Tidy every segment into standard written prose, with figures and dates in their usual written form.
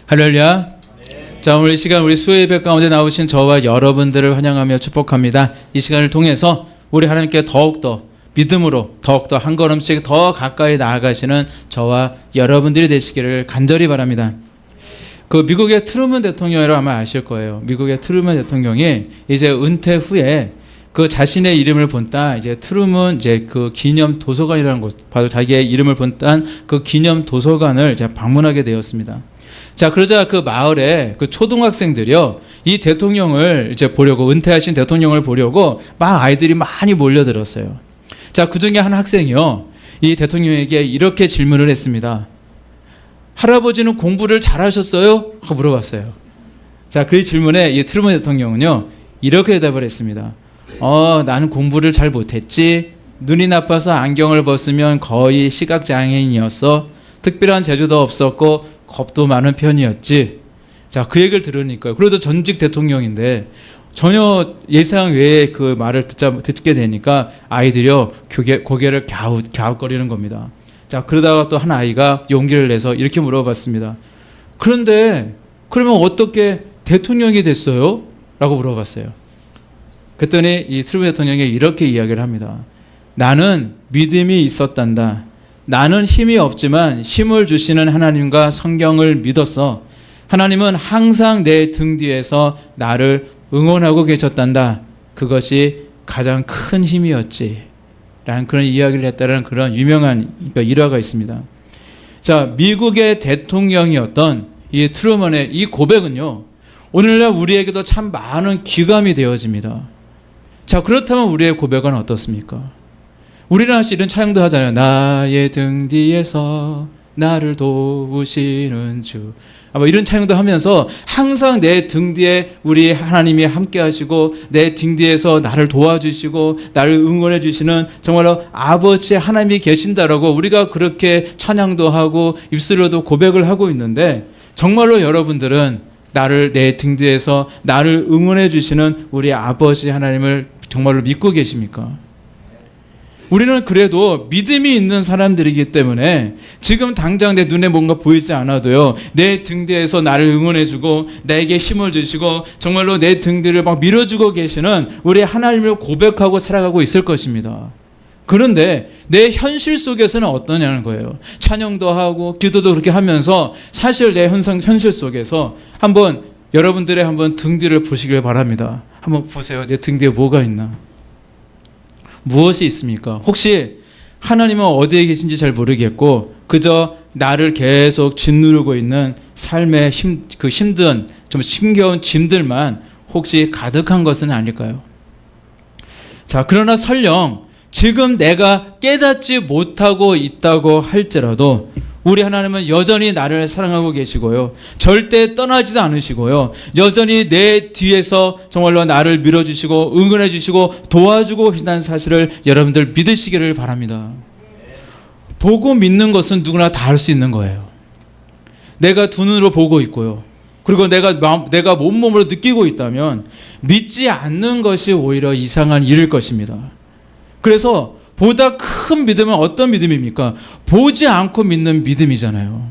할렐루야. 자, 오늘 이 시간 우리 수요 예배 가운데 나오신 저와 여러분들을 환영하며 축복합니다. 이 시간을 통해서 우리 하나님께 더욱더 믿음으로 더욱더 한 걸음씩 더 가까이 나아가시는 저와 여러분들이 되시기를 간절히 바랍니다. 그 미국의 트루먼 대통령이라고 아마 아실 거예요. 미국의 트루먼 대통령이 이제 은퇴 후에 그 자신의 이름을 본딴 이제 트루먼 이제 그 기념 도서관이라는 곳, 바로 자기의 이름을 본딴 그 기념 도서관을 이제 방문하게 되었습니다. 자, 그러자 그 마을에 그 초등학생들이요, 이 대통령을 이제 보려고, 은퇴하신 대통령을 보려고 막 아이들이 많이 몰려들었어요. 자, 그 중에 한 학생이요, 이 대통령에게 이렇게 질문을 했습니다. 할아버지는 공부를 잘하셨어요? 하고 물어봤어요. 자, 그 질문에 이 트루먼 대통령은요, 이렇게 대답을 했습니다. 나는 공부를 잘 못했지. 눈이 나빠서 안경을 벗으면 거의 시각장애인이었어. 특별한 재주도 없었고 겁도 많은 편이었지. 자, 그 얘기를 들으니까요. 그래도 전직 대통령인데 전혀 예상 외의 그 말을 듣게 되니까 아이들이요, 고개를 갸웃거리는 겁니다. 자, 그러다가 또 한 아이가 용기를 내서 이렇게 물어봤습니다. 그런데 그러면 어떻게 대통령이 됐어요? 라고 물어봤어요. 그랬더니 이 트루먼 대통령이 이렇게 이야기를 합니다. 나는 믿음이 있었단다. 나는 힘이 없지만 힘을 주시는 하나님과 성경을 믿었어. 하나님은 항상 내 등 뒤에서 나를 응원하고 계셨단다. 그것이 가장 큰 힘이었지. 라는 그런 이야기를 했다는 그런 유명한 일화가 있습니다. 자, 미국의 대통령이었던 이 트루먼의 이 고백은요, 오늘날 우리에게도 참 많은 귀감이 되어집니다. 자, 그렇다면 우리의 고백은 어떻습니까? 우리는 사실 이런 찬양도 하잖아요. 나의 등 뒤에서 나를 도우시는 주. 아마 이런 찬양도 하면서 항상 내 등 뒤에 우리 하나님이 함께 하시고 내 등 뒤에서 나를 도와주시고 나를 응원해 주시는 정말로 아버지 하나님이 계신다라고 우리가 그렇게 찬양도 하고 입술로도 고백을 하고 있는데, 정말로 여러분들은 나를 내 등 뒤에서 나를 응원해 주시는 우리 아버지 하나님을 정말로 믿고 계십니까? 우리는 그래도 믿음이 있는 사람들이기 때문에 지금 당장 내 눈에 뭔가 보이지 않아도요, 내 등 뒤에서 나를 응원해주고 나에게 힘을 주시고 정말로 내 등 뒤를 막 밀어주고 계시는 우리 하나님을 고백하고 살아가고 있을 것입니다. 그런데 내 현실 속에서는 어떠냐는 거예요. 찬양도 하고 기도도 그렇게 하면서 사실 내 현실 속에서 한번 여러분들의 한번 등 뒤를 보시길 바랍니다. 한번 보세요. 내 등 뒤에 뭐가 있나? 무엇이 있습니까? 혹시 하나님은 어디에 계신지 잘 모르겠고 그저 나를 계속 짓누르고 있는 삶의 힘든 좀 힘겨운 짐들만 혹시 가득한 것은 아닐까요? 자, 그러나 설령 지금 내가 깨닫지 못하고 있다고 할지라도 우리 하나님은 여전히 나를 사랑하고 계시고요, 절대 떠나지도 않으시고요, 여전히 내 뒤에서 정말로 나를 밀어주시고 응원해 주시고 도와주고 계신다는 사실을 여러분들 믿으시기를 바랍니다. 보고 믿는 것은 누구나 다 할 수 있는 거예요. 내가 두 눈으로 보고 있고요, 그리고 내가 몸으로 느끼고 있다면 믿지 않는 것이 오히려 이상한 일일 것입니다. 그래서 보다 큰 믿음은 어떤 믿음입니까? 보지 않고 믿는 믿음이잖아요.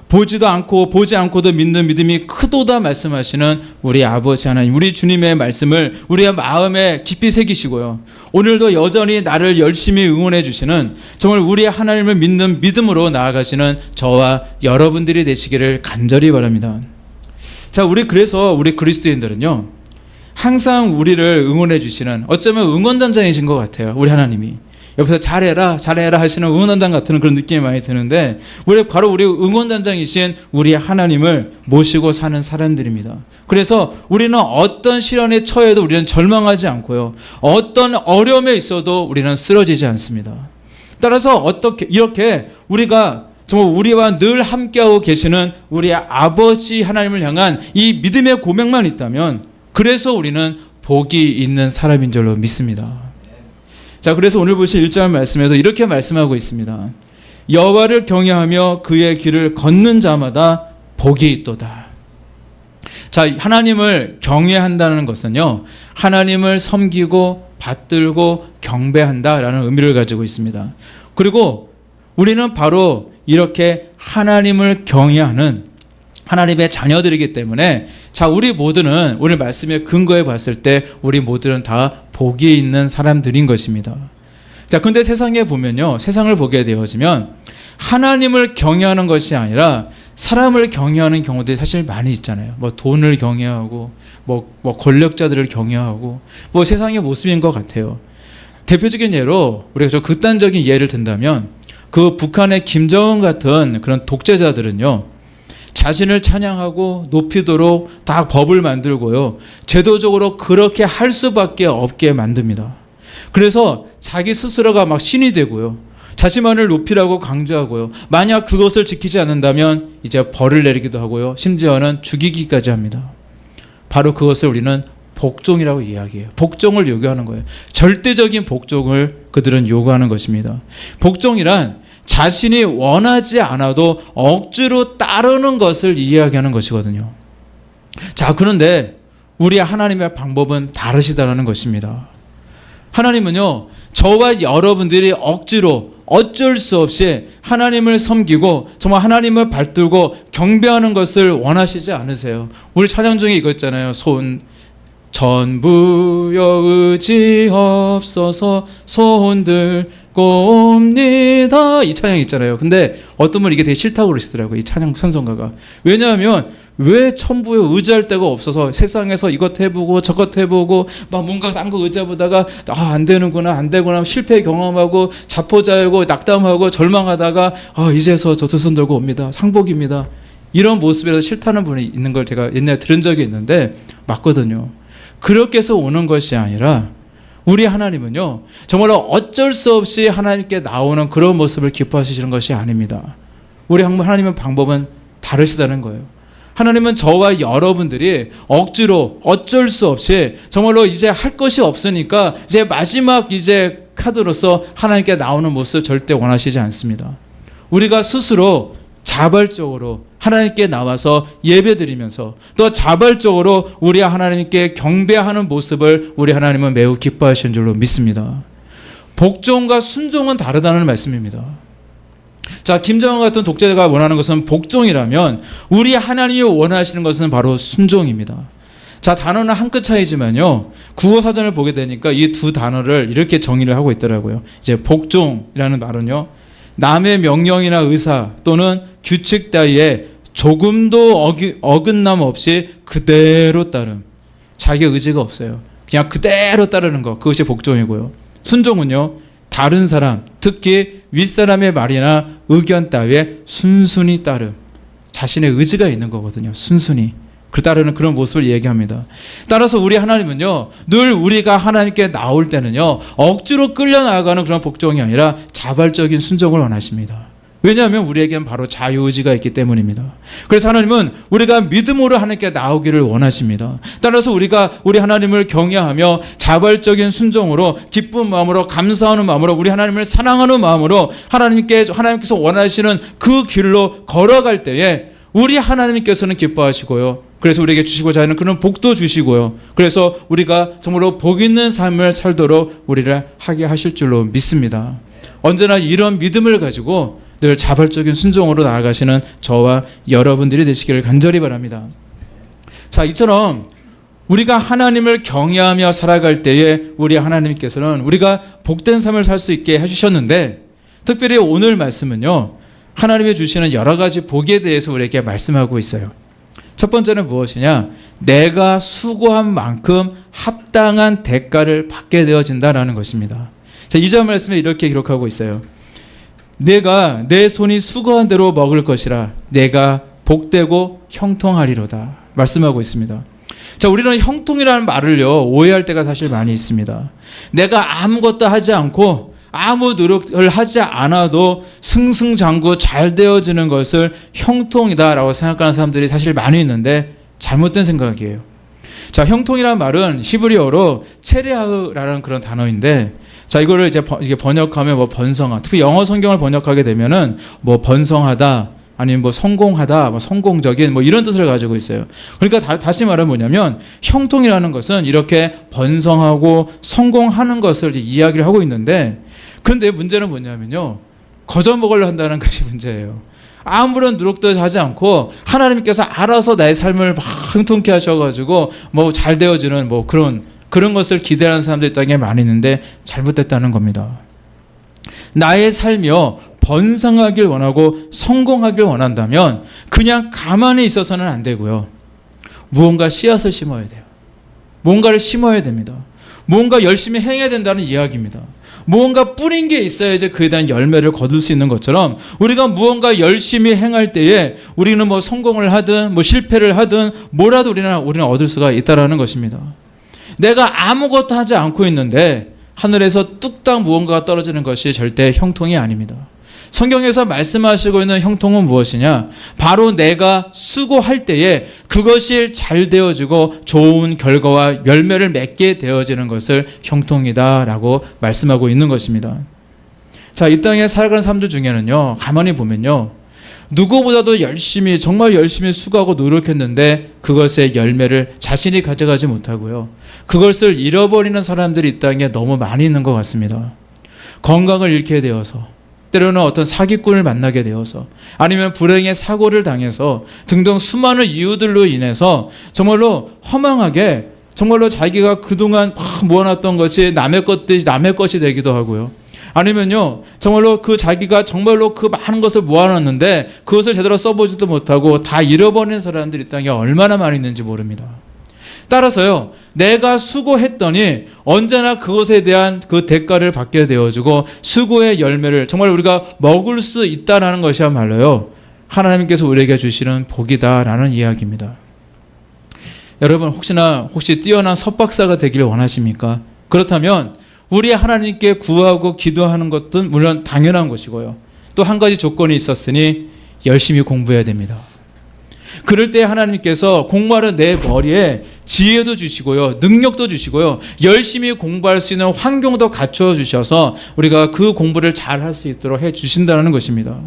보지도 않고 보지 않고도 믿는 믿음이 크도다 말씀하시는 우리 아버지 하나님, 우리 주님의 말씀을 우리의 마음에 깊이 새기시고요, 오늘도 여전히 나를 열심히 응원해 주시는 정말 우리 하나님을 믿는 믿음으로 나아가시는 저와 여러분들이 되시기를 간절히 바랍니다. 자, 그래서 우리 그리스도인들은요, 항상 우리를 응원해 주시는, 어쩌면 응원단장이신 것 같아요. 우리 하나님이 옆에서 잘해라 하시는 응원단장 같은 그런 느낌이 많이 드는데, 바로 우리 응원단장이신 우리 하나님을 모시고 사는 사람들입니다. 그래서 우리는 어떤 시련에 처해도 우리는 절망하지 않고요, 어떤 어려움에 있어도 우리는 쓰러지지 않습니다. 따라서 이렇게 우리가 정말 우리와 늘 함께하고 계시는 우리 아버지 하나님을 향한 이 믿음의 고백만 있다면, 그래서 우리는 복이 있는 사람인 줄로 믿습니다. 자, 그래서 오늘 보실 1절 말씀에도 이렇게 말씀하고 있습니다. 여호와를 경외하며 그의 길을 걷는 자마다 복이 있도다. 자, 하나님을 경외한다는 것은요, 하나님을 섬기고 받들고 경배한다라는 의미를 가지고 있습니다. 그리고 우리는 바로 이렇게 하나님을 경외하는 하나님의 자녀들이기 때문에 자, 우리 모두는 오늘 말씀의 근거에 봤을 때 우리 모두는 다 복이 있는 사람들인 것입니다. 자, 근데 세상에 보면요, 세상을 보게 되어지면 하나님을 경외하는 것이 아니라 사람을 경외하는 경우들이 사실 많이 있잖아요. 뭐 돈을 경외하고 뭐 권력자들을 경외하고 뭐 세상의 모습인 것 같아요. 대표적인 예로 우리가 좀 극단적인 예를 든다면 그 북한의 김정은 같은 그런 독재자들은요, 자신을 찬양하고 높이도록 다 법을 만들고요, 제도적으로 그렇게 할 수밖에 없게 만듭니다. 그래서 자기 스스로가 막 신이 되고요, 자신만을 높이라고 강조하고요, 만약 그것을 지키지 않는다면 이제 벌을 내리기도 하고요, 심지어는 죽이기까지 합니다. 바로 그것을 우리는 복종이라고 이야기해요. 복종을 요구하는 거예요. 절대적인 복종을 그들은 요구하는 것입니다. 복종이란 자신이 원하지 않아도 억지로 따르는 것을 이야기하는 것이거든요. 자, 그런데 우리 하나님의 방법은 다르시다는 것입니다. 하나님은요, 저와 여러분들이 억지로 어쩔 수 없이 하나님을 섬기고 정말 하나님을 받들고 경배하는 것을 원하시지 않으세요. 우리 찬양 중에 이거 있잖아요. 전부여 의지 없어서 손 들고 옵니다. 이 찬양 있잖아요. 근데 어떤 분이 이게 되게 싫다고 그러시더라고요. 이 찬양 찬송가가. 왜냐하면 왜 천부에 의지할 데가 없어서 세상에서 이것 해보고 저것 해보고 막 뭔가 딴 거 의지해보다가 안 되는구나, 안 되구나, 실패 경험하고 자포자하고 낙담하고 절망하다가 이제서 저 두 손 들고 옵니다. 상복입니다. 이런 모습이라서 싫다는 분이 있는 걸 제가 옛날에 들은 적이 있는데 맞거든요. 그렇게 해서 오는 것이 아니라 우리 하나님은요, 정말로 어쩔 수 없이 하나님께 나오는 그런 모습을 기뻐하시는 것이 아닙니다. 우리 하나님의 방법은 다르시다는 거예요. 하나님은 저와 여러분들이 억지로 어쩔 수 없이 정말로 이제 할 것이 없으니까 이제 마지막 이제 카드로서 하나님께 나오는 모습 절대 원하시지 않습니다. 우리가 스스로 자발적으로 하나님께 나와서 예배드리면서 또 자발적으로 우리 하나님께 경배하는 모습을 우리 하나님은 매우 기뻐하시는 줄로 믿습니다. 복종과 순종은 다르다는 말씀입니다. 자, 김정은 같은 독재자가 원하는 것은 복종이라면 우리 하나님이 원하시는 것은 바로 순종입니다. 자, 단어는 한 끗 차이지만요, 국어사전을 보게 되니까 이 두 단어를 이렇게 정의를 하고 있더라고요. 이제 복종이라는 말은요, 남의 명령이나 의사 또는 규칙 따위에 조금도 어긋남 없이 그대로 따름. 자기 의지가 없어요. 그냥 그대로 따르는 것, 그것이 복종이고요. 순종은요, 다른 사람, 특히 윗사람의 말이나 의견 따위에 순순히 따름. 자신의 의지가 있는 거거든요. 순순히 그 따르는 그런 모습을 얘기합니다. 따라서 우리 하나님은요, 늘 우리가 하나님께 나올 때는요, 억지로 끌려나가는 그런 복종이 아니라 자발적인 순종을 원하십니다. 왜냐하면 우리에겐 바로 자유의지가 있기 때문입니다. 그래서 하나님은 우리가 믿음으로 하나님께 나오기를 원하십니다. 따라서 우리가 우리 하나님을 경외하며 자발적인 순종으로 기쁜 마음으로 감사하는 마음으로 우리 하나님을 사랑하는 마음으로 하나님께서 원하시는 그 길로 걸어갈 때에 우리 하나님께서는 기뻐하시고요, 그래서 우리에게 주시고자 하는 그런 복도 주시고요, 그래서 우리가 정말로 복 있는 삶을 살도록 우리를 하게 하실 줄로 믿습니다. 언제나 이런 믿음을 가지고 늘 자발적인 순종으로 나아가시는 저와 여러분들이 되시기를 간절히 바랍니다. 자, 이처럼 우리가 하나님을 경외하며 살아갈 때에 우리 하나님께서는 우리가 복된 삶을 살 수 있게 해주셨는데, 특별히 오늘 말씀은요, 하나님이 주시는 여러 가지 복에 대해서 우리에게 말씀하고 있어요. 첫 번째는 무엇이냐? 내가 수고한 만큼 합당한 대가를 받게 되어진다라는 것입니다. 자, 2절 말씀에 이렇게 기록하고 있어요. 내가 내 손이 수고한 대로 먹을 것이라 내가 복되고 형통하리로다 말씀하고 있습니다. 자, 우리는 형통이라는 말을요, 오해할 때가 사실 많이 있습니다. 내가 아무것도 하지 않고 아무 노력을 하지 않아도 승승장구 잘 되어지는 것을 형통이다라고 생각하는 사람들이 사실 많이 있는데 잘못된 생각이에요. 자, 형통이라는 말은 히브리어로 체레하흐라는 그런 단어인데, 자, 이거를 이제 번역하면 뭐 번성하, 특히 영어 성경을 번역하게 되면은 뭐 번성하다, 아니면 뭐 성공하다, 뭐 성공적인 뭐 이런 뜻을 가지고 있어요. 그러니까 다시 말하면 뭐냐면 형통이라는 것은 이렇게 번성하고 성공하는 것을 이야기를 하고 있는데, 그런데 문제는 뭐냐면요, 거저 먹으려 한다는 것이 문제예요. 아무런 노력도 하지 않고 하나님께서 알아서 나의 삶을 막 형통케 하셔가지고 뭐 잘 되어지는 뭐 그런 것을 기대하는 사람들이 있다는 게 많이 있는데 잘못됐다는 겁니다. 나의 삶이요 번성하길 원하고 성공하길 원한다면 그냥 가만히 있어서는 안 되고요. 무언가 씨앗을 심어야 돼요. 뭔가를 심어야 됩니다. 뭔가 열심히 행해야 된다는 이야기입니다. 무언가 뿌린 게 있어야지 그에 대한 열매를 거둘 수 있는 것처럼 우리가 무언가 열심히 행할 때에 우리는 뭐 성공을 하든 뭐 실패를 하든 뭐라도 우리는 얻을 수가 있다라는 것입니다. 내가 아무것도 하지 않고 있는데 하늘에서 뚝딱 무언가가 떨어지는 것이 절대 형통이 아닙니다. 성경에서 말씀하시고 있는 형통은 무엇이냐? 바로 내가 수고할 때에 그것이 잘 되어지고 좋은 결과와 열매를 맺게 되어지는 것을 형통이다라고 말씀하고 있는 것입니다. 자, 이 땅에 살아가는 사람들 중에는요, 가만히 보면요, 누구보다도 열심히 정말 열심히 수고하고 노력했는데 그것의 열매를 자신이 가져가지 못하고요, 그것을 잃어버리는 사람들이 이 땅에 너무 많이 있는 것 같습니다. 건강을 잃게 되어서, 때로는 어떤 사기꾼을 만나게 되어서, 아니면 불행의 사고를 당해서 등등 수많은 이유들로 인해서 정말로 허망하게 정말로 자기가 그동안 모아놨던 것이 남의 것이 되기도 하고요. 아니면요, 정말로 그 자기가 정말로 그 많은 것을 모아놨는데 그것을 제대로 써보지도 못하고 다 잃어버리는 사람들이 이 땅에 얼마나 많이 있는지 모릅니다. 따라서요, 내가 수고했더니 언제나 그것에 대한 그 대가를 받게 되어지고 수고의 열매를 정말 우리가 먹을 수 있다는 것이야말로요, 하나님께서 우리에게 주시는 복이다라는 이야기입니다. 여러분, 혹시 뛰어난 석박사가 되기를 원하십니까? 그렇다면 우리 하나님께 구하고 기도하는 것은 물론 당연한 것이고요, 또 한 가지 조건이 있었으니 열심히 공부해야 됩니다. 그럴 때 하나님께서 공부하는 내 머리에 지혜도 주시고요, 능력도 주시고요, 열심히 공부할 수 있는 환경도 갖추어 주셔서 우리가 그 공부를 잘 할 수 있도록 해 주신다는 것입니다.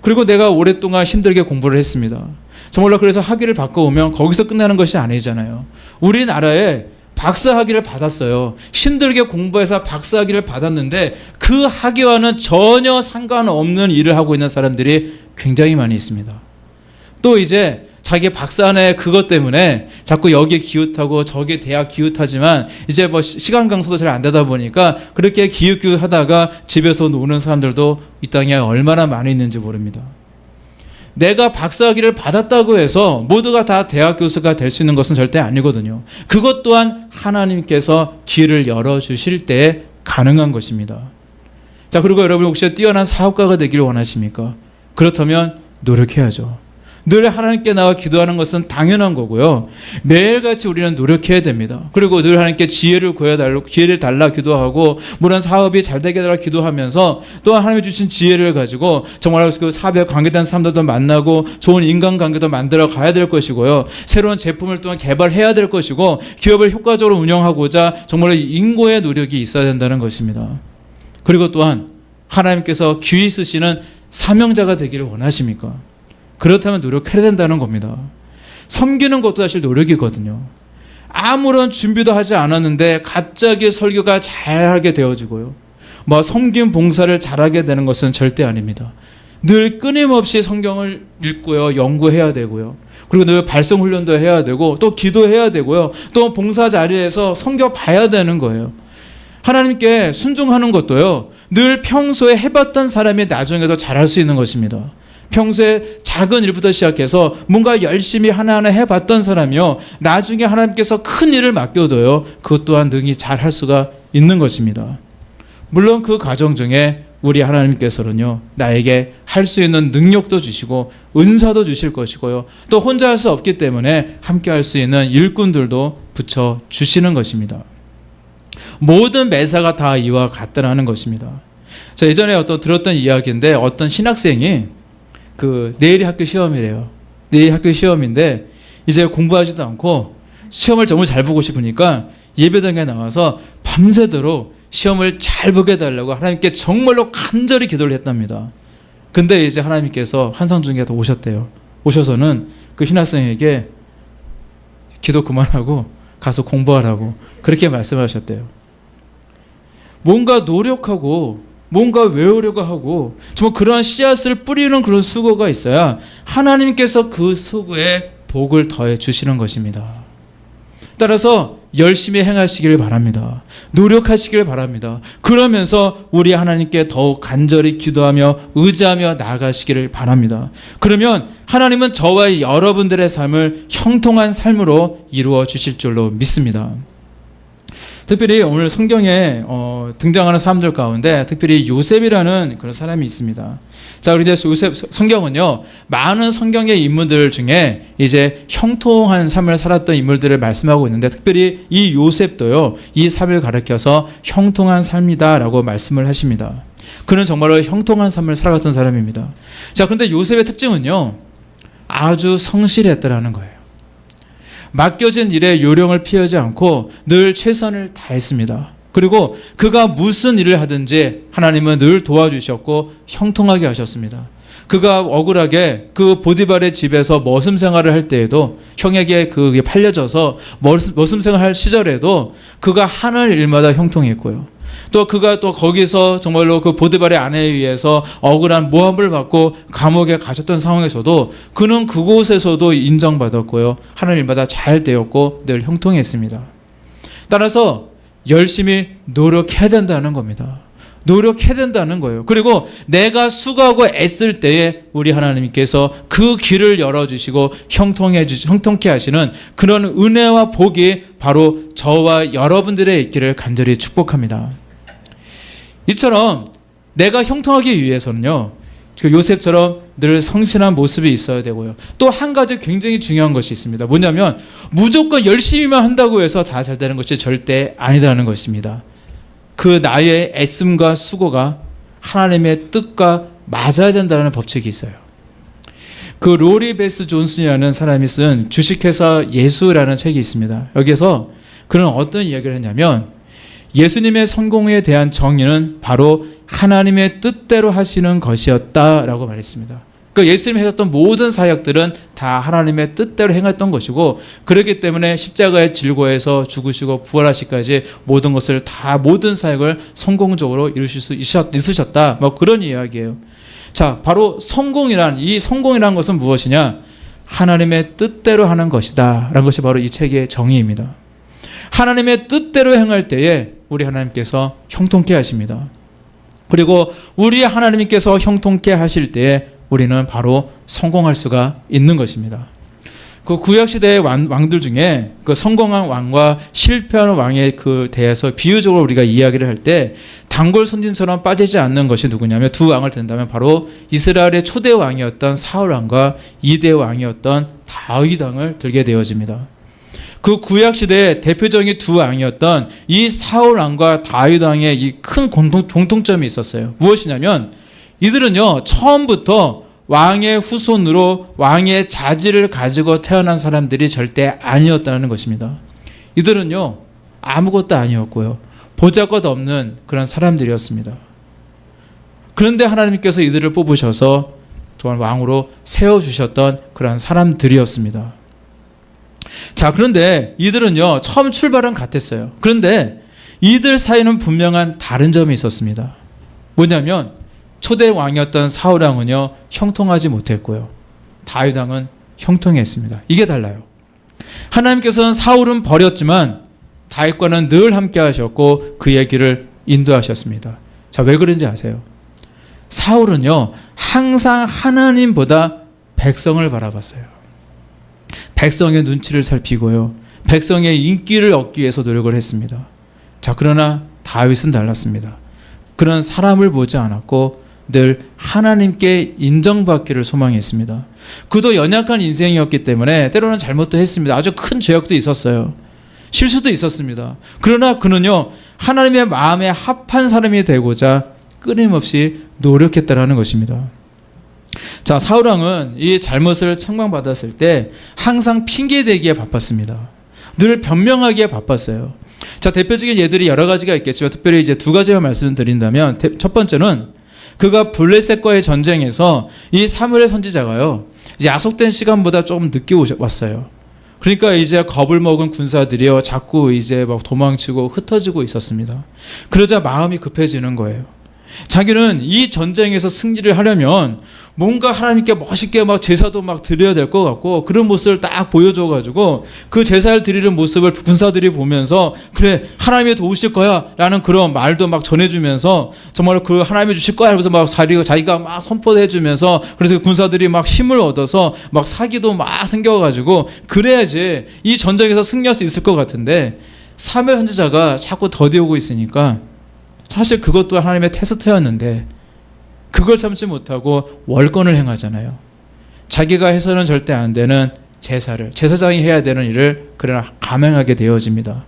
그리고 내가 오랫동안 힘들게 공부를 했습니다. 정말로 그래서 학위를 바꿔오면 거기서 끝나는 것이 아니잖아요. 우리나라에 박사학위를 받았어요. 힘들게 공부해서 박사학위를 받았는데 그 학위와는 전혀 상관없는 일을 하고 있는 사람들이 굉장히 많이 있습니다. 또 이제 자기 박사의 그것 때문에 자꾸 여기에 기웃하고 저기에 대학 기웃하지만 이제 뭐 시간 강사도 잘 안 되다 보니까 그렇게 기웃기웃하다가 집에서 노는 사람들도 이 땅에 얼마나 많이 있는지 모릅니다. 내가 박사학위를 받았다고 해서 모두가 다 대학 교수가 될 수 있는 것은 절대 아니거든요. 그것 또한 하나님께서 길을 열어주실 때 가능한 것입니다. 자, 그리고 여러분 혹시 뛰어난 사업가가 되기를 원하십니까? 그렇다면 노력해야죠. 늘 하나님께 나와 기도하는 것은 당연한 거고요, 매일같이 우리는 노력해야 됩니다. 그리고 늘 하나님께 기회를 달라 기도하고 물론 사업이 잘 되게 달라 기도하면서 또 하나님이 주신 지혜를 가지고 정말 그 사업에 관계된 사람들도 만나고 좋은 인간관계도 만들어 가야 될 것이고요, 새로운 제품을 또한 개발해야 될 것이고 기업을 효과적으로 운영하고자 정말 인고의 노력이 있어야 된다는 것입니다. 그리고 또한 하나님께서 귀히 쓰시는 사명자가 되기를 원하십니까? 그렇다면 노력해야 된다는 겁니다. 섬기는 것도 사실 노력이거든요. 아무런 준비도 하지 않았는데 갑자기 설교가 잘하게 되어지고요, 뭐 섬김 봉사를 잘하게 되는 것은 절대 아닙니다. 늘 끊임없이 성경을 읽고요, 연구해야 되고요, 그리고 늘 발성 훈련도 해야 되고 또 기도해야 되고요, 또 봉사 자리에서 성경 봐야 되는 거예요. 하나님께 순종하는 것도요, 늘 평소에 해봤던 사람이 나중에도 잘할 수 있는 것입니다. 평소에 작은 일부터 시작해서 뭔가 열심히 하나하나 해봤던 사람이요, 나중에 하나님께서 큰 일을 맡겨둬요, 그것 또한 능히 잘할 수가 있는 것입니다. 물론 그 과정 중에 우리 하나님께서는요, 나에게 할 수 있는 능력도 주시고 은사도 주실 것이고요, 또 혼자 할 수 없기 때문에 함께 할 수 있는 일꾼들도 붙여주시는 것입니다. 모든 매사가 다 이와 같다는 것입니다. 자, 예전에 들었던 이야기인데 어떤 신학생이 내일이 학교 시험이래요. 내일 학교 시험인데 이제 공부하지도 않고 시험을 정말 잘 보고 싶으니까 예배당에 나와서 밤새도록 시험을 잘 보게 해달라고 하나님께 정말로 간절히 기도를 했답니다. 근데 이제 하나님께서 한상중에도 오셨대요. 오셔서는 그 신학생에게 기도 그만하고 가서 공부하라고 그렇게 말씀하셨대요. 뭔가 노력하고 뭔가 외우려고 하고 정말 그러한 씨앗을 뿌리는 그런 수고가 있어야 하나님께서 그 수고에 복을 더해 주시는 것입니다. 따라서 열심히 행하시기를 바랍니다. 노력하시기를 바랍니다. 그러면서 우리 하나님께 더욱 간절히 기도하며 의지하며 나아가시기를 바랍니다. 그러면 하나님은 저와 여러분들의 삶을 형통한 삶으로 이루어 주실 줄로 믿습니다. 특별히 오늘 성경에 등장하는 사람들 가운데 특별히 요셉이라는 그런 사람이 있습니다. 자, 우리 요셉 성경은요, 많은 성경의 인물들 중에 이제 형통한 삶을 살았던 인물들을 말씀하고 있는데, 특별히 이 요셉도요, 이 삶을 가리켜서 형통한 삶이다라고 말씀을 하십니다. 그는 정말로 형통한 삶을 살아갔던 사람입니다. 자, 그런데 요셉의 특징은요, 아주 성실했다라는 거예요. 맡겨진 일에 요령을 피하지 않고 늘 최선을 다했습니다. 그리고 그가 무슨 일을 하든지 하나님은 늘 도와주셨고 형통하게 하셨습니다. 그가 억울하게 그 보디발의 집에서 머슴 생활을 할 때에도, 형에게 그게 팔려져서 머슴 생활할 시절에도 그가 하는 일마다 형통했고요. 또 그가 또 거기서 정말로 그 보디발의 아내에 의해서 억울한 모함을 받고 감옥에 가셨던 상황에서도 그는 그곳에서도 인정받았고요. 하는 일마다 잘 되었고 늘 형통했습니다. 따라서 열심히 노력해야 된다는 겁니다. 노력해야 된다는 거예요. 그리고 내가 수고하고 애쓸 때에 우리 하나님께서 그 길을 열어주시고 형통케 하시는 그런 은혜와 복이 바로 저와 여러분들의 있기를 간절히 축복합니다. 이처럼 내가 형통하기 위해서는요, 요셉처럼 늘 성실한 모습이 있어야 되고요. 또 한 가지 굉장히 중요한 것이 있습니다. 뭐냐면 무조건 열심히만 한다고 해서 다 잘 되는 것이 절대 아니라는 것입니다. 그 나의 애씀과 수고가 하나님의 뜻과 맞아야 된다는 법칙이 있어요. 그 로리 베스 존슨이라는 사람이 쓴 주식회사 예수라는 책이 있습니다. 여기서 그는 어떤 이야기를 했냐면, 예수님의 성공에 대한 정의는 바로 하나님의 뜻대로 하시는 것이었다라고 말했습니다. 그러니까 예수님이 하셨던 모든 사역들은 다 하나님의 뜻대로 행했던 것이고, 그렇기 때문에 십자가에 질고해서 죽으시고 부활하시기까지 모든 것을 다, 모든 사역을 성공적으로 이루실 수 있으셨다, 뭐 그런 이야기예요. 자, 바로 성공이란 것은 무엇이냐? 하나님의 뜻대로 하는 것이다 라는 것이 바로 이 책의 정의입니다. 하나님의 뜻대로 행할 때에 우리 하나님께서 형통케 하십니다. 그리고 우리 하나님께서 형통케 하실 때에 우리는 바로 성공할 수가 있는 것입니다. 그 구약시대의 왕들 중에 그 성공한 왕과 실패한 왕에 그 대해서 비유적으로 우리가 이야기를 할 때 단골 손님처럼 빠지지 않는 것이 누구냐면, 두 왕을 든다면 바로 이스라엘의 초대 왕이었던 사울 왕과 2대 왕이었던 다윗 왕을 들게 되어집니다. 그 구약시대의 대표적인 두 왕이었던 이 사울 왕과 다윗 왕의 이 큰 공통점이 있었어요. 무엇이냐면, 이들은요, 처음부터 왕의 후손으로 왕의 자질을 가지고 태어난 사람들이 절대 아니었다는 것입니다. 이들은요, 아무것도 아니었고요, 보잘것 없는 그런 사람들이었습니다. 그런데 하나님께서 이들을 뽑으셔서 또한 왕으로 세워주셨던 그런 사람들이었습니다. 자, 그런데 이들은요, 처음 출발은 같았어요. 그런데 이들 사이는 분명한 다른 점이 있었습니다. 뭐냐면, 초대 왕이었던 사울 왕은요, 형통하지 못했고요, 다윗 왕은 형통했습니다. 이게 달라요. 하나님께서는 사울은 버렸지만 다윗과는 늘 함께 하셨고 그의 길을 인도하셨습니다. 자, 왜 그런지 아세요? 사울은요, 항상 하나님보다 백성을 바라봤어요. 백성의 눈치를 살피고요, 백성의 인기를 얻기 위해서 노력을 했습니다. 자, 그러나 다윗은 달랐습니다. 그런 사람을 보지 않았고 늘 하나님께 인정받기를 소망했습니다. 그도 연약한 인생이었기 때문에 때로는 잘못도 했습니다. 아주 큰 죄악도 있었어요. 실수도 있었습니다. 그러나 그는요, 하나님의 마음에 합한 사람이 되고자 끊임없이 노력했다라는 것입니다. 자, 사울 왕은 이 잘못을 책망받았을 때 항상 핑계대기에 바빴습니다. 늘 변명하기에 바빴어요. 자, 대표적인 예들이 여러 가지가 있겠지만 특별히 이제 두 가지만 말씀드린다면, 첫 번째는 그가 블레셋과의 전쟁에서 이 사무엘 선지자가요, 이제 약속된 시간보다 조금 늦게 왔어요. 그러니까 이제 겁을 먹은 군사들이요, 자꾸 이제 막 도망치고 흩어지고 있었습니다. 그러자 마음이 급해지는 거예요. 자기는 이 전쟁에서 승리를 하려면 뭔가 하나님께 멋있게 막 제사도 막 드려야 될 것 같고 그런 모습을 딱 보여줘가지고 그 제사를 드리는 모습을 군사들이 보면서 그래 하나님이 도우실 거야 라는 그런 말도 막 전해주면서 정말 그 하나님이 주실 거야 하면서 막 자기가 막 선포해주면서 그래서 군사들이 막 힘을 얻어서 막 사기도 막 생겨가지고 그래야지 이 전쟁에서 승리할 수 있을 것 같은데 사무엘 선지자가 자꾸 더디오고 있으니까 사실 그것도 하나님의 테스트였는데 그걸 참지 못하고 월권을 행하잖아요. 자기가 해서는 절대 안 되는 제사장이 해야 되는 일을 그러나 감행하게 되어집니다.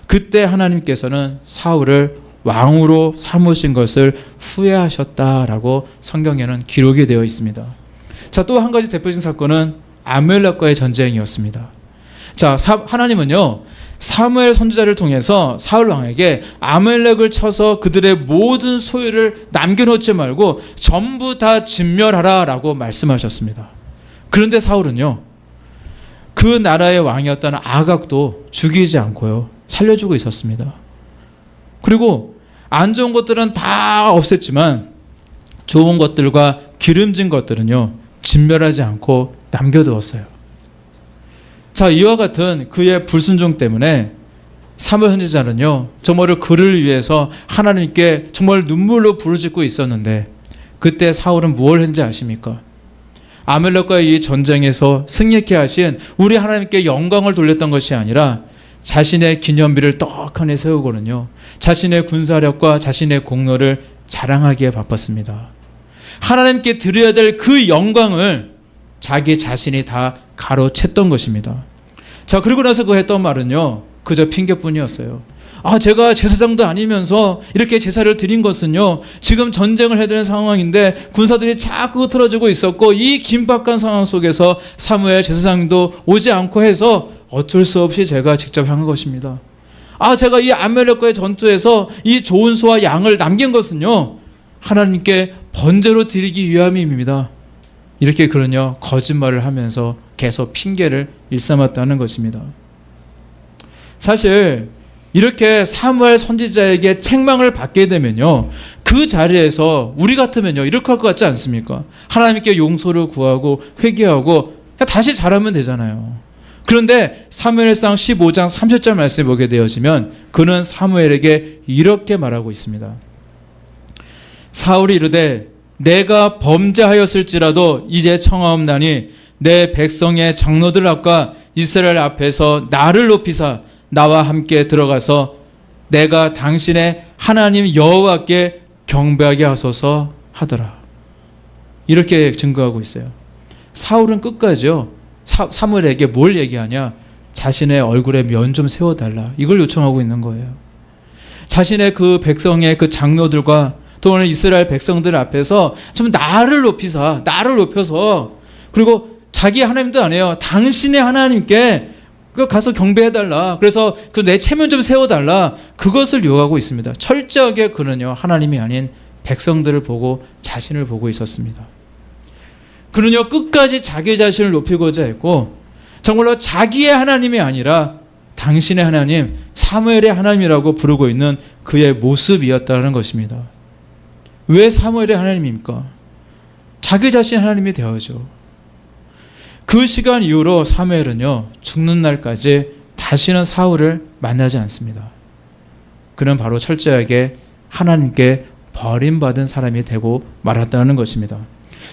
그때 하나님께서는 사울을 왕으로 삼으신 것을 후회하셨다라고 성경에는 기록이 되어 있습니다. 자, 또 한 가지 대표적인 사건은 아말렉과의 전쟁이었습니다. 자, 하나님은요 사무엘 선지자를 통해서 사울 왕에게 아말렉을 쳐서 그들의 모든 소유를 남겨놓지 말고 전부 다 진멸하라 라고 말씀하셨습니다. 그런데 사울은요 그 나라의 왕이었던 아각도 죽이지 않고요 살려주고 있었습니다. 그리고 안 좋은 것들은 다 없앴지만 좋은 것들과 기름진 것들은요 진멸하지 않고 남겨두었어요. 자, 이와 같은 그의 불순종 때문에 사무엘 선지자는요 정말 그를 위해서 하나님께 정말 눈물로 부르짖고 있었는데 그때 사울은 무엇을 했는지 아십니까? 아말렉과의 이 전쟁에서 승리케 하신 우리 하나님께 영광을 돌렸던 것이 아니라 자신의 기념비를 떡하니 세우고는요 자신의 군사력과 자신의 공로를 자랑하기에 바빴습니다. 하나님께 드려야 될 그 영광을 자기 자신이 다 가로챘던 것입니다. 자, 그리고 나서 그 했던 말은요 그저 핑계뿐이었어요. 제가 제사장도 아니면서 이렇게 제사를 드린 것은요 지금 전쟁을 해야 되는 상황인데 군사들이 자꾸 흐트러지고 있었고 이 긴박한 상황 속에서 사무엘 제사장도 오지 않고 해서 어쩔 수 없이 제가 직접 향한 것입니다. 제가 이 아말렉과의 전투에서 이 좋은 소와 양을 남긴 것은요 하나님께 번제로 드리기 위함입니다. 이렇게 그는요 거짓말을 하면서 계속 핑계를 일삼았다는 것입니다. 사실 이렇게 사무엘 선지자에게 책망을 받게 되면요 그 자리에서 우리 같으면요 이렇게 할 것 같지 않습니까? 하나님께 용서를 구하고 회개하고 다시 잘하면 되잖아요. 그런데 사무엘상 15장 30절 말씀에 보게 되어지면 그는 사무엘에게 이렇게 말하고 있습니다. 사울이 이르되 내가 범죄하였을지라도 이제 청하옵나니 내 백성의 장로들 앞과 이스라엘 앞에서 나를 높이사 나와 함께 들어가서 내가 당신의 하나님 여호와께 경배하게 하소서 하더라. 이렇게 증거하고 있어요. 사울은 끝까지요 사무엘에게 뭘 얘기하냐? 자신의 얼굴에 면 좀 세워달라 이걸 요청하고 있는 거예요. 자신의 그 백성의 그 장로들과 또는 이스라엘 백성들 앞에서 좀 나를 높여서 그리고 자기 하나님도 아니에요. 당신의 하나님께 가서 경배해달라. 그래서 그 내 체면 좀 세워달라. 그것을 요구하고 있습니다. 철저하게 그는요 하나님이 아닌 백성들을 보고 자신을 보고 있었습니다. 그는요 끝까지 자기 자신을 높이고자 했고 정말로 자기의 하나님이 아니라 당신의 하나님 사무엘의 하나님이라고 부르고 있는 그의 모습이었다는 것입니다. 왜 사무엘의 하나님입니까? 자기 자신 하나님이 되어야죠. 그 시간 이후로 사무엘은요 죽는 날까지 다시는 사울을 만나지 않습니다. 그는 바로 철저하게 하나님께 버림받은 사람이 되고 말았다는 것입니다.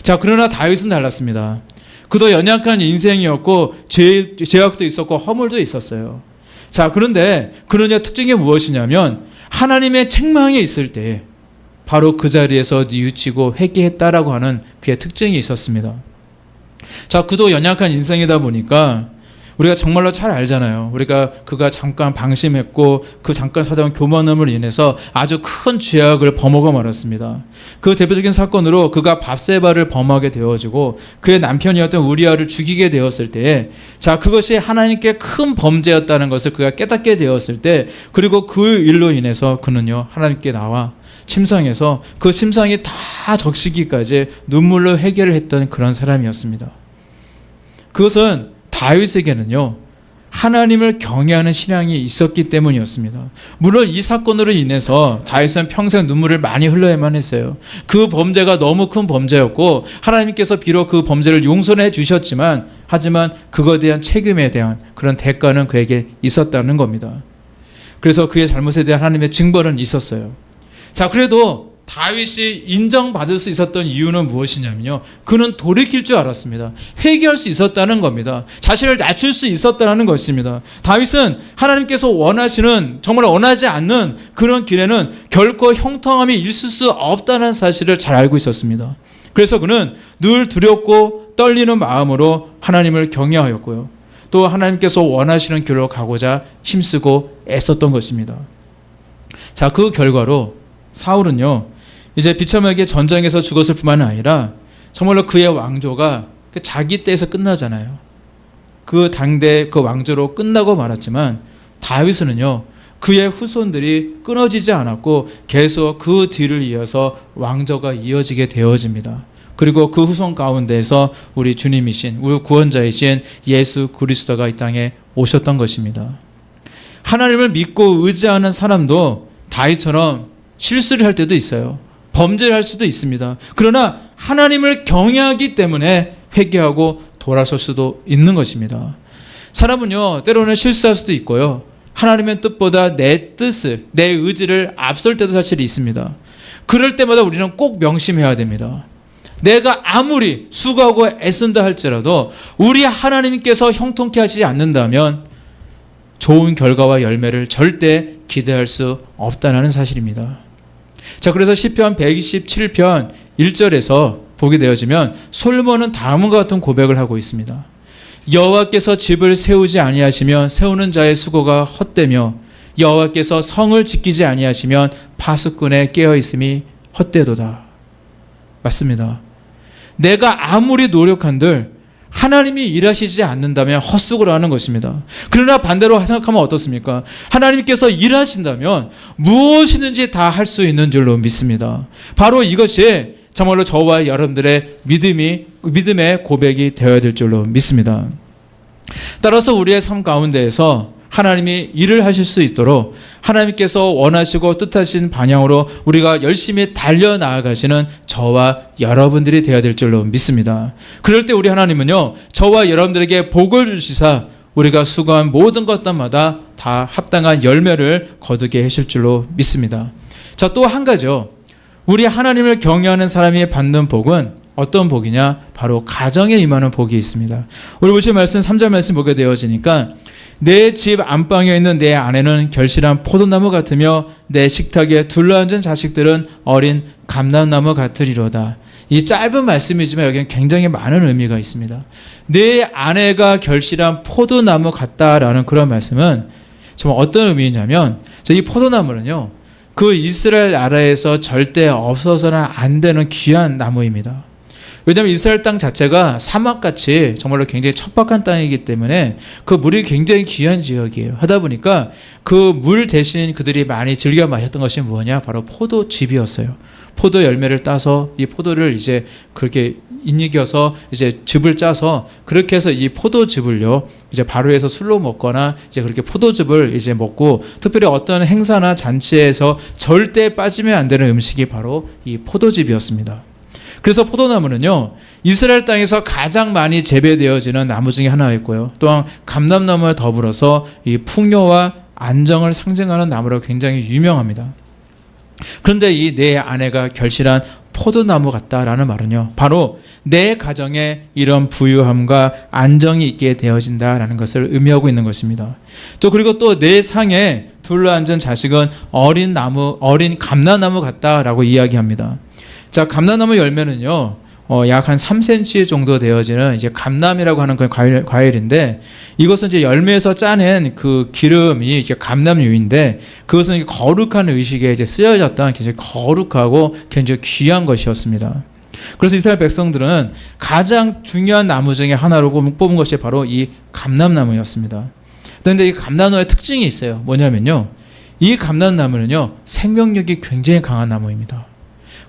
자, 그러나 다윗은 달랐습니다. 그도 연약한 인생이었고 죄악도 있었고 허물도 있었어요. 자, 그런데 그는 특징이 무엇이냐면 하나님의 책망이 있을 때 바로 그 자리에서 뉘우치고 회개했다라고 하는 그의 특징이 있었습니다. 자, 그도 연약한 인생이다 보니까 우리가 정말로 잘 알잖아요. 그가 잠깐 방심했고 그 잠깐 사던 교만함을 인해서 아주 큰 죄악을 범하고 말았습니다. 그 대표적인 사건으로 그가 밧세바를 범하게 되어지고 그의 남편이었던 우리아를 죽이게 되었을 때, 자, 그것이 하나님께 큰 범죄였다는 것을 그가 깨닫게 되었을 때, 그리고 그 일로 인해서 그는요 하나님께 나와 침상에서 그 침상이 다 적시기까지 눈물로 회개를 했던 그런 사람이었습니다. 그것은 다윗에게는요 하나님을 경외하는 신앙이 있었기 때문이었습니다. 물론 이 사건으로 인해서 다윗은 평생 눈물을 많이 흘려야만 했어요. 그 범죄가 너무 큰 범죄였고 하나님께서 비록 그 범죄를 용서해 주셨지만 하지만 그거에 대한 책임에 대한 그런 대가는 그에게 있었다는 겁니다. 그래서 그의 잘못에 대한 하나님의 징벌은 있었어요. 자, 그래도 다윗이 인정받을 수 있었던 이유는 무엇이냐면요, 그는 돌이킬 줄 알았습니다. 회개할 수 있었다는 겁니다. 자신을 낮출 수 있었다는 것입니다. 다윗은 하나님께서 원하시는, 정말 원하지 않는 그런 길에는 결코 형통함이 있을 수 없다는 사실을 잘 알고 있었습니다. 그래서 그는 늘 두렵고 떨리는 마음으로 하나님을 경외하였고요, 또 하나님께서 원하시는 길로 가고자 힘쓰고 애썼던 것입니다. 자, 그 결과로 사울은요, 이제 비참하게 전쟁에서 죽었을 뿐만 아니라 정말로 그의 왕조가 자기 때에서 끝나잖아요. 그 당대 그 왕조로 끝나고 말았지만 다윗은요, 그의 후손들이 끊어지지 않았고 계속 그 뒤를 이어서 왕조가 이어지게 되어집니다. 그리고 그 후손 가운데에서 우리 주님이신, 우리 구원자이신 예수 그리스도가 이 땅에 오셨던 것입니다. 하나님을 믿고 의지하는 사람도 다윗처럼 실수를 할 때도 있어요. 범죄를 할 수도 있습니다. 그러나 하나님을 경외하기 때문에 회개하고 돌아설 수도 있는 것입니다. 사람은요, 때로는 실수할 수도 있고요, 하나님의 뜻보다 내 뜻을, 내 의지를 앞설 때도 사실 있습니다. 그럴 때마다 우리는 꼭 명심해야 됩니다. 내가 아무리 수고하고 애쓴다 할지라도 우리 하나님께서 형통케 하시지 않는다면 좋은 결과와 열매를 절대 기대할 수 없다는 사실입니다. 자, 그래서 시편 127편 1절에서 보게 되어지면 솔로몬은 다음과 같은 고백을 하고 있습니다. 여호와께서 집을 세우지 아니하시면 세우는 자의 수고가 헛되며 여호와께서 성을 지키지 아니하시면 파수꾼의 깨어있음이 헛되도다. 맞습니다. 내가 아무리 노력한들 하나님이 일하시지 않는다면 헛수고를 하는 것입니다. 그러나 반대로 생각하면 어떻습니까? 하나님께서 일하신다면 무엇이든지 다 할 수 있는 줄로 믿습니다. 바로 이것이 정말로 저와 여러분들의 믿음의 고백이 되어야 될 줄로 믿습니다. 따라서 우리의 삶 가운데에서 하나님이 일을 하실 수 있도록 하나님께서 원하시고 뜻하신 방향으로 우리가 열심히 달려나아가시는 저와 여러분들이 되어야 될 줄로 믿습니다. 그럴 때 우리 하나님은요, 저와 여러분들에게 복을 주시사 우리가 수고한 모든 것들마다 다 합당한 열매를 거두게 하실 줄로 믿습니다. 자, 또 한 가지요. 우리 하나님을 경외하는 사람이 받는 복은 어떤 복이냐? 바로 가정에 임하는 복이 있습니다. 우리 보실 말씀 3절 말씀 보게 되어지니까 내 집 안방에 있는 내 아내는 결실한 포도나무 같으며 내 식탁에 둘러앉은 자식들은 어린 감람나무 같으리로다. 이 짧은 말씀이지만 여기는 굉장히 많은 의미가 있습니다. 내 아내가 결실한 포도나무 같다라는 그런 말씀은 정말 어떤 의미냐면, 이 포도나무는요, 그 이스라엘 나라에서 절대 없어서는 안 되는 귀한 나무입니다. 왜냐하면 이스라엘 땅 자체가 사막같이 정말로 굉장히 척박한 땅이기 때문에 그 물이 굉장히 귀한 지역이에요. 하다 보니까 그 물 대신 그들이 많이 즐겨 마셨던 것이 뭐냐? 바로 포도즙이었어요. 포도 열매를 따서 이 포도를 이제 그렇게 인이겨서 이제 즙을 짜서 그렇게 해서 이 포도즙을요, 이제 바로해서 술로 먹거나 이제 그렇게 포도즙을 이제 먹고, 특별히 어떤 행사나 잔치에서 절대 빠지면 안 되는 음식이 바로 이 포도즙이었습니다. 그래서 포도나무는요, 이스라엘 땅에서 가장 많이 재배되어지는 나무 중에 하나였고요, 또한 감람나무와 더불어서 이 풍요와 안정을 상징하는 나무로 굉장히 유명합니다. 그런데 이 내 아내가 결실한 포도나무 같다라는 말은요, 바로 내 가정에 이런 부유함과 안정이 있게 되어진다라는 것을 의미하고 있는 것입니다. 또 그리고 또 내 상에 둘러앉은 자식은 어린 감람나무 같다라고 이야기합니다. 자, 감람나무 열매는요, 약 한 3cm 정도 되어지는 이제 감람이라고 하는 그 과일인데, 이것은 이제 열매에서 짜낸 그 기름이 이제 감람유인데, 그것은 이제 거룩한 의식에 이제 쓰여졌던 굉장히 거룩하고 굉장히 귀한 것이었습니다. 그래서 이스라엘 백성들은 가장 중요한 나무 중에 하나로 뽑은 것이 바로 이 감람나무였습니다. 그런데 이 감람나무의 특징이 있어요. 뭐냐면요, 이 감람나무는요, 생명력이 굉장히 강한 나무입니다.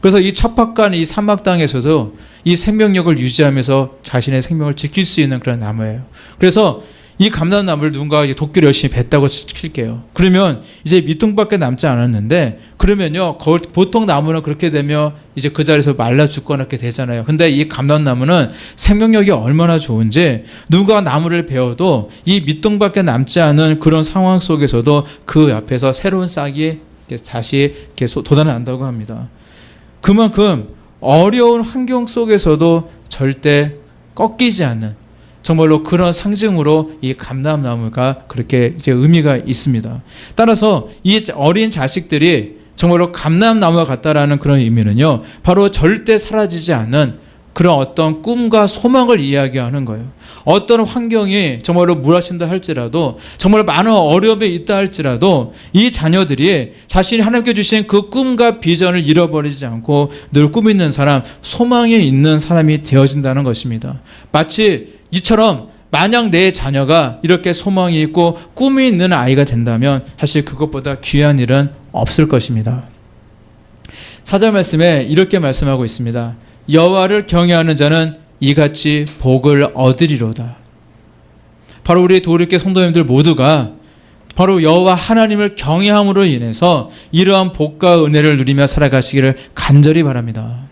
그래서 이 척박한 이 사막 땅에서도 이 생명력을 유지하면서 자신의 생명을 지킬 수 있는 그런 나무예요. 그래서 이 감람나무를 누군가 도끼를 열심히 뱄다고 칠게요. 그러면 이제 밑둥밖에 남지 않았는데, 그러면요, 보통 나무는 그렇게 되면 이제 그 자리에서 말라 죽거나 이렇게 되잖아요. 근데 이 감람나무는 생명력이 얼마나 좋은지, 누가 나무를 베어도 이 밑둥밖에 남지 않은 그런 상황 속에서도 그 앞에서 새로운 싹이 다시 돋아난다고 합니다. 그만큼 어려운 환경 속에서도 절대 꺾이지 않는, 정말로 그런 상징으로 이 감람나무가 그렇게 이제 의미가 있습니다. 따라서 이 어린 자식들이 정말로 감람나무와 같다라는 그런 의미는요, 바로 절대 사라지지 않는 그런 어떤 꿈과 소망을 이야기하는 거예요. 어떤 환경이 정말로 무너진다 할지라도, 정말로 많은 어려움이 있다 할지라도 이 자녀들이 자신이 하나님께 주신 그 꿈과 비전을 잃어버리지 않고 늘 꿈 있는 사람, 소망이 있는 사람이 되어진다는 것입니다. 마치 이처럼 만약 내 자녀가 이렇게 소망이 있고 꿈이 있는 아이가 된다면 사실 그것보다 귀한 일은 없을 것입니다. 4절 말씀에 이렇게 말씀하고 있습니다. 여호와를 경외하는 자는 이같이 복을 얻으리로다. 바로 우리 도리께 성도님들 모두가 바로 여호와 하나님을 경외함으로 인해서 이러한 복과 은혜를 누리며 살아가시기를 간절히 바랍니다.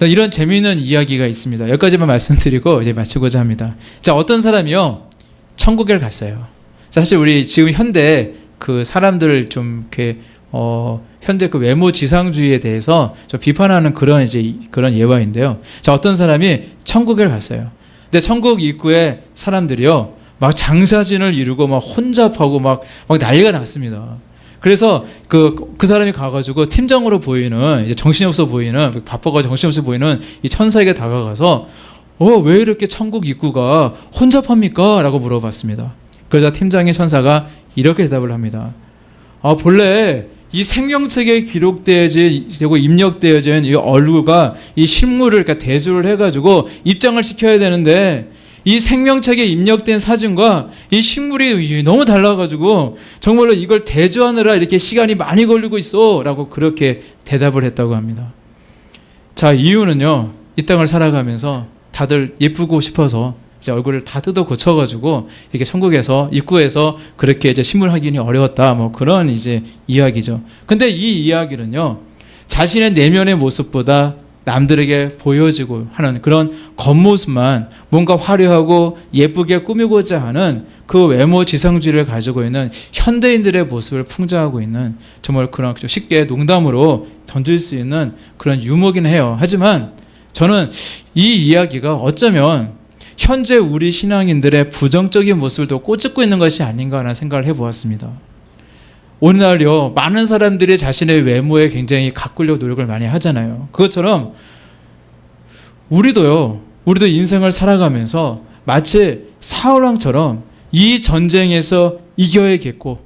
이런 재미있는 이야기가 있습니다. 여기까지만 말씀드리고 이제 마치고자 합니다. 자, 어떤 사람이요, 천국에 갔어요. 사실 우리 지금 현대 그 사람들을 좀 이렇게 현대 그 외모 지상주의에 대해서 좀 비판하는 그런 이제 그런 예화인데요. 자, 어떤 사람이 천국에 갔어요. 근데 천국 입구에 사람들이요, 막 장사진을 이루고 막 혼잡하고 막 난리가 났습니다. 그래서 그 사람이 가가지고 팀장으로 보이는, 이제 정신없어 보이는, 바빠가지고 정신없어 보이는 이 천사에게 다가가서 왜 이렇게 천국 입구가 혼잡합니까? 라고 물어봤습니다. 그러자 팀장의 천사가 이렇게 대답을 합니다. 본래 이 생명책에 기록되고 입력되어진 이 얼굴과 이 실물을 그러니까 대조를 해가지고 입장을 시켜야 되는데, 이 생명책에 입력된 사진과 이 식물이 너무 달라가지고 정말로 이걸 대조하느라 이렇게 시간이 많이 걸리고 있어 라고 그렇게 대답을 했다고 합니다. 자, 이유는요, 이 땅을 살아가면서 다들 예쁘고 싶어서 이제 얼굴을 다 뜯어 고쳐가지고 이렇게 천국에서 입구에서 그렇게 이제 식물 확인이 어려웠다, 뭐 그런 이제 이야기죠. 근데 이 이야기는요, 자신의 내면의 모습보다 남들에게 보여지고 하는 그런 겉모습만 뭔가 화려하고 예쁘게 꾸미고자 하는 그 외모 지상주의를 가지고 있는 현대인들의 모습을 풍자하고 있는, 정말 그런 쉽게 농담으로 던질 수 있는 그런 유머긴 해요. 하지만 저는 이 이야기가 어쩌면 현재 우리 신앙인들의 부정적인 모습을 꼬집고 있는 것이 아닌가라는 생각을 해보았습니다. 오늘날요, 많은 사람들이 자신의 외모에 굉장히 가꾸려고 노력을 많이 하잖아요. 그것처럼 우리도 인생을 살아가면서 마치 사울왕처럼 이 전쟁에서 이겨야겠고,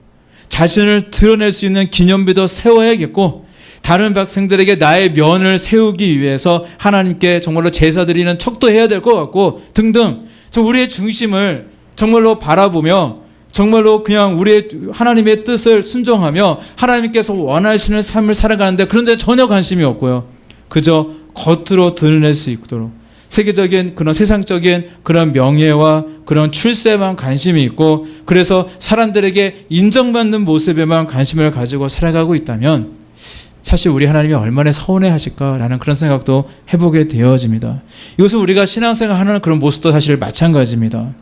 자신을 드러낼 수 있는 기념비도 세워야겠고, 다른 백성들에게 나의 면을 세우기 위해서 하나님께 정말로 제사 드리는 척도 해야 될 것 같고 등등, 좀 우리의 중심을 정말로 바라보며 정말로 그냥 우리의 하나님의 뜻을 순종하며 하나님께서 원하시는 삶을 살아가는데, 그런데 전혀 관심이 없고요, 그저 겉으로 드러낼 수 있도록 세계적인 그런 세상적인 그런 명예와 그런 출세만 관심이 있고, 그래서 사람들에게 인정받는 모습에만 관심을 가지고 살아가고 있다면 사실 우리 하나님이 얼마나 서운해하실까라는 그런 생각도 해보게 되어집니다. 이것은 우리가 신앙생활하는 그런 모습도 사실 마찬가지입니다.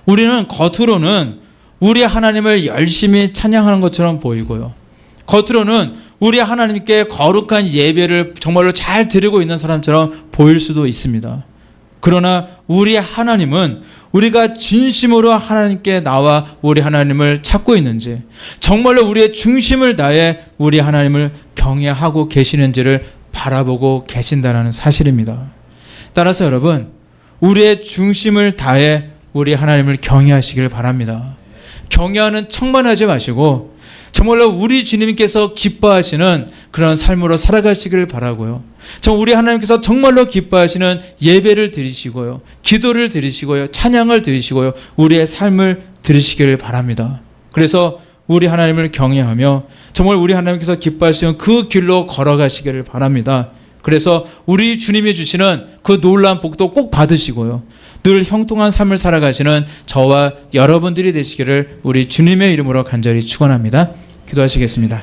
우리는 겉으로는 우리 하나님을 열심히 찬양하는 것처럼 보이고요, 겉으로는 우리 하나님께 거룩한 예배를 정말로 잘 드리고 있는 사람처럼 보일 수도 있습니다. 그러나 우리 하나님은 우리가 진심으로 하나님께 나와 우리 하나님을 찾고 있는지, 정말로 우리의 중심을 다해 우리 하나님을 경외하고 계시는지를 바라보고 계신다는 사실입니다. 따라서 여러분, 우리의 중심을 다해 우리 하나님을 경외하시길 바랍니다. 경외하는 척만 하지 마시고 정말로 우리 주님께서 기뻐하시는 그런 삶으로 살아가시길 바라고요, 우리 하나님께서 정말로 기뻐하시는 예배를 드리시고요, 기도를 드리시고요, 찬양을 드리시고요, 우리의 삶을 드리시길 바랍니다. 그래서 우리 하나님을 경외하며 정말 우리 하나님께서 기뻐하시는 그 길로 걸어가시기를 바랍니다. 그래서 우리 주님이 주시는 그 놀라운 복도 꼭 받으시고요, 늘 형통한 삶을 살아가시는 저와 여러분들이 되시기를 우리 주님의 이름으로 간절히 축원합니다. 기도하시겠습니다.